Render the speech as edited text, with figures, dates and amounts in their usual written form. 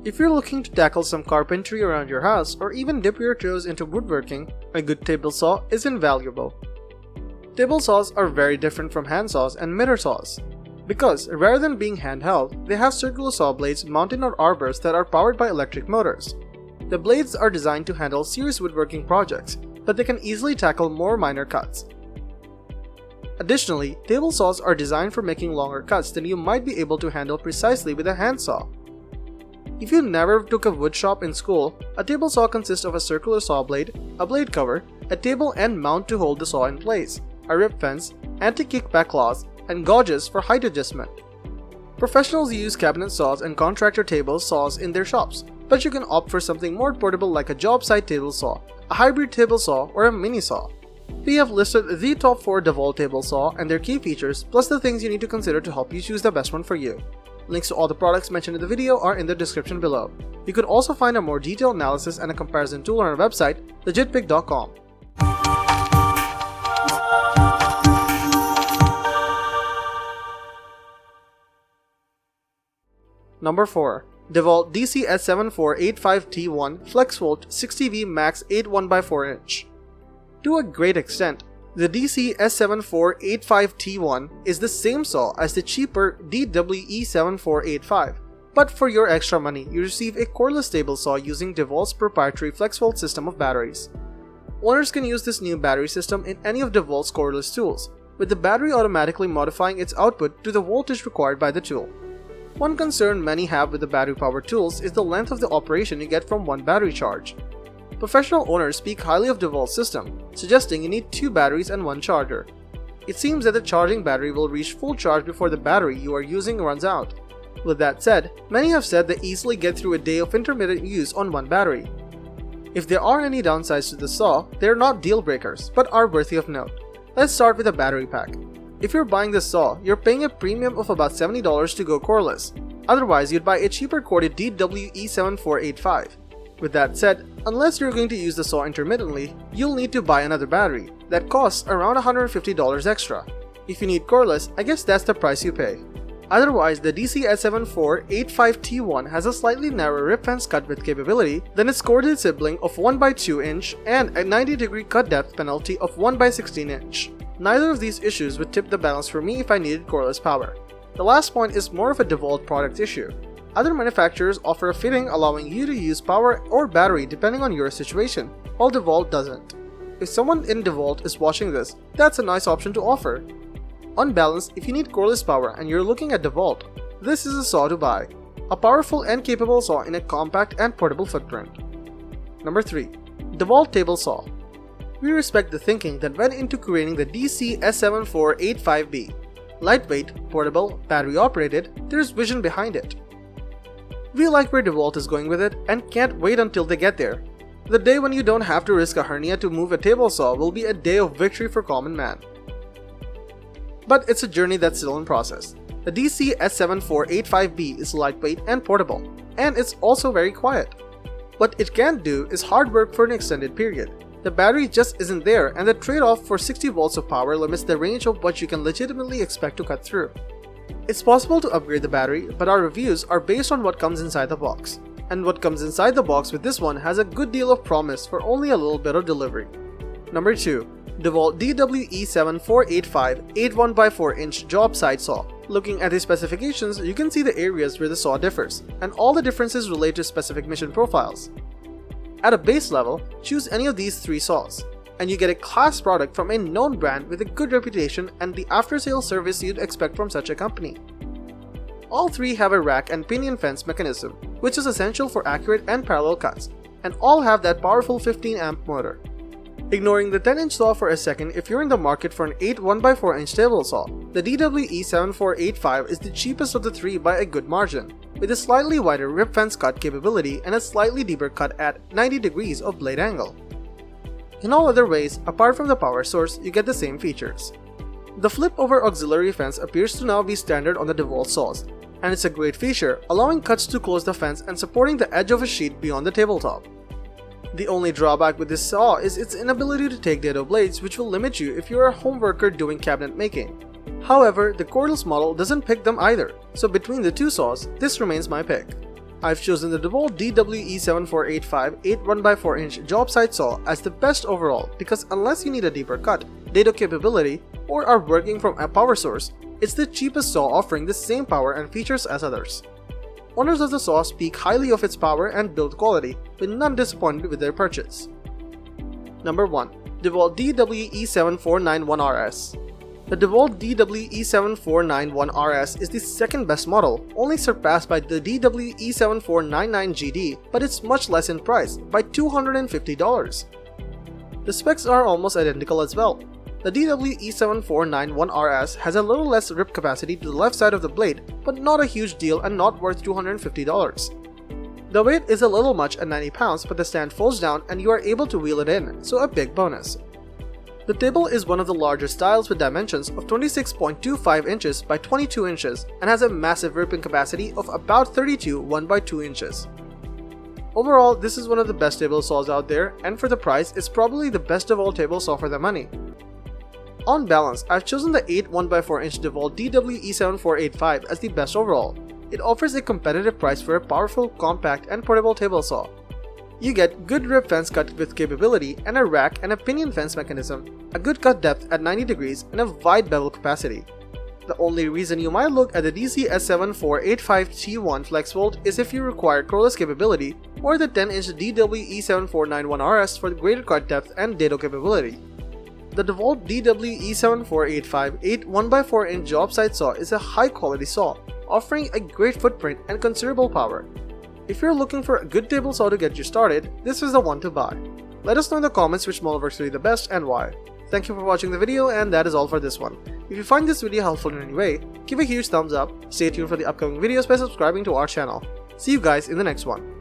If you're looking to tackle some carpentry around your house or even dip your toes into woodworking, a good table saw is invaluable. Table saws are very different from hand saws and miter saws, because rather than being handheld, they have circular saw blades mounted on arbors that are powered by electric motors. The blades are designed to handle serious woodworking projects, but they can easily tackle more minor cuts. Additionally, table saws are designed for making longer cuts than you might be able to handle precisely with a hand saw. If you never took a wood shop in school, a table saw consists of a circular saw blade, a blade cover, a table and mount to hold the saw in place, a rip fence, anti-kickback claws, and gauges for height adjustment. Professionals use cabinet saws and contractor table saws in their shops, but you can opt for something more portable like a Jobsite table saw, a hybrid table saw, or a mini saw. We have listed the top 4 Dewalt Table Saw and their key features, plus the things you need to consider to help you choose the best one for you. Links to all the products mentioned in the video are in the description below. You could also find a more detailed analysis and a comparison tool on our website, legitpick.com. Number 4. Dewalt DC-S7485T1 Flexvolt 60V Max 8 1x4 inch. To a great extent, the DC-S7485T1 is the same saw as the cheaper DWE-7485, but for your extra money, you receive a cordless table saw using Dewalt's proprietary Flexvolt system of batteries. Owners can use this new battery system in any of Dewalt's cordless tools, with the battery automatically modifying its output to the voltage required by the tool. One concern many have with the battery-powered tools is the length of the operation you get from one battery charge. Professional owners speak highly of Dewalt's system, suggesting you need 2 batteries and 1 charger. It seems that the charging battery will reach full charge before the battery you are using runs out. With that said, many have said they easily get through a day of intermittent use on 1 battery. If there are any downsides to the saw, they are not deal breakers, but are worthy of note. Let's start with a battery pack. If you're buying this saw, you're paying a premium of about $70 to go cordless. Otherwise, you'd buy a cheaper corded DWE-7485. With that said, unless you're going to use the saw intermittently, you'll need to buy another battery that costs around $150 extra. If you need cordless, I guess that's the price you pay. Otherwise, the DC-S7485T1 has a slightly narrower rip fence cut width capability than its corded sibling of 1x2 inch and a 90-degree cut depth penalty of 1x16 inch. Neither of these issues would tip the balance for me if I needed cordless power. The last point is more of a Dewalt product issue. Other manufacturers offer a fitting allowing you to use power or battery depending on your situation, while Dewalt doesn't. If someone in Dewalt is watching this, that's a nice option to offer. On balance, if you need cordless power and you're looking at Dewalt, this is a saw to buy. A powerful and capable saw in a compact and portable footprint. Number 3. Dewalt Table Saw. We respect the thinking that went into creating the DC-S7485B. Lightweight, portable, battery operated, there's vision behind it. We like where Dewalt is going with it and can't wait until they get there. The day when you don't have to risk a hernia to move a table saw will be a day of victory for common man. But it's a journey that's still in process. The DC-S7485B is lightweight and portable, and it's also very quiet. What it can't do is hard work for an extended period. The battery just isn't there, and the trade-off for 60 volts of power limits the range of what you can legitimately expect to cut through. It's possible to upgrade the battery, but our reviews are based on what comes inside the box. And what comes inside the box with this one has a good deal of promise for only a little bit of delivery. Number 2. Dewalt DWE-7485 8 1x4 inch Jobsite Saw. Looking at the specifications, you can see the areas where the saw differs, and all the differences relate to specific mission profiles. At a base level, choose any of these 3 saws, and you get a class product from a known brand with a good reputation and the after-sales service you'd expect from such a company. All 3 have a rack and pinion fence mechanism, which is essential for accurate and parallel cuts, and all have that powerful 15-amp motor. Ignoring the 10-inch saw for a second, if you're in the market for an 8 1x4 inch table saw, the DWE-7485 is the cheapest of the 3 by a good margin, with a slightly wider rip fence cut capability and a slightly deeper cut at 90 degrees of blade angle. In all other ways, apart from the power source, you get the same features. The flip-over auxiliary fence appears to now be standard on the Dewalt saws, and it's a great feature, allowing cuts to close the fence and supporting the edge of a sheet beyond the tabletop. The only drawback with this saw is its inability to take dado blades, which will limit you if you're a home worker doing cabinet making. However, the cordless model doesn't pick them either, so between the 2 saws, this remains my pick. I've chosen the Dewalt DWE7485 8 1x4-inch Jobsite saw as the best overall because unless you need a deeper cut, dado capability, or are working from a power source, it's the cheapest saw offering the same power and features as others. Owners of the saw speak highly of its power and build quality, with none disappointed with their purchase. Number 1. Dewalt DWE7491RS. The Dewalt DWE7491RS is the second best model, only surpassed by the DWE7499GD, but it's much less in price, by $250. The specs are almost identical as well. The DWE7491RS has a little less rip capacity to the left side of the blade, but not a huge deal and not worth $250. The weight is a little much at 90 pounds, but the stand folds down and you are able to wheel it in, so a big bonus. The table is one of the larger styles with dimensions of 26.25 inches by 22 inches and has a massive ripping capacity of about 32 1x2 inches. Overall, this is one of the best table saws out there, and for the price, it's probably the best of all table saw for the money. On balance, I've chosen the 8 1x4-inch Dewalt DWE7485 as the best overall. It offers a competitive price for a powerful, compact, and portable table saw. You get good rib fence cut width capability and a rack and a pinion fence mechanism, a good cut depth at 90 degrees, and a wide bevel capacity. The only reason you might look at the DC-S7485T1 Flexvolt is if you require cordless capability, or the 10-inch DWE7491RS for greater cut depth and dado capability. The Dewalt DWE7485 8 1x4-inch Jobsite saw is a high-quality saw, offering a great footprint and considerable power. If you're looking for a good table saw to get you started, this is the one to buy. Let us know in the comments which model works for you the best and why. Thank you for watching the video, and that is all for this one. If you find this video helpful in any way, give a huge thumbs up, stay tuned for the upcoming videos by subscribing to our channel. See you guys in the next one.